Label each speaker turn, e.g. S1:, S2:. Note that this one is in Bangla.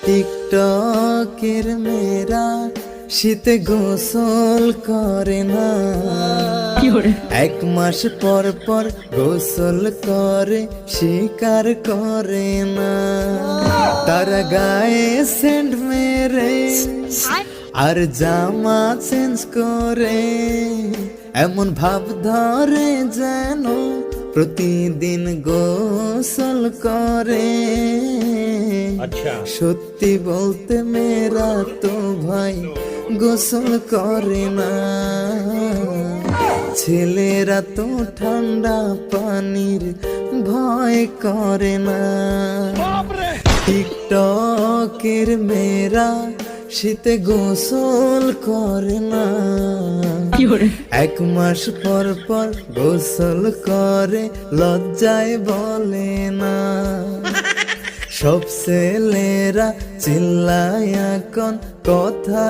S1: টিকটকের মেয়েরা শীতে গোসল করে না, 1 মাস পর পর গোসল করে স্বীকার করে না। তারা গায়ে সেন্ট মেরে আর জামা চেঞ্জ করে, এমন ভাব ধরে যেন প্রতিদিন গোসল করে। সত্যি বলতে মেয়েরা তো ভাই গোসল করে না, ছেলেরা তো ঠান্ডা পানির ভয় করে না। টিকটকের মেয়েরা শীতে গোসল করে না, 1 মাস পর পর গোসল করে লজ্জায় বলে না। সব ছেলেরা চিল্লায় এখন কথা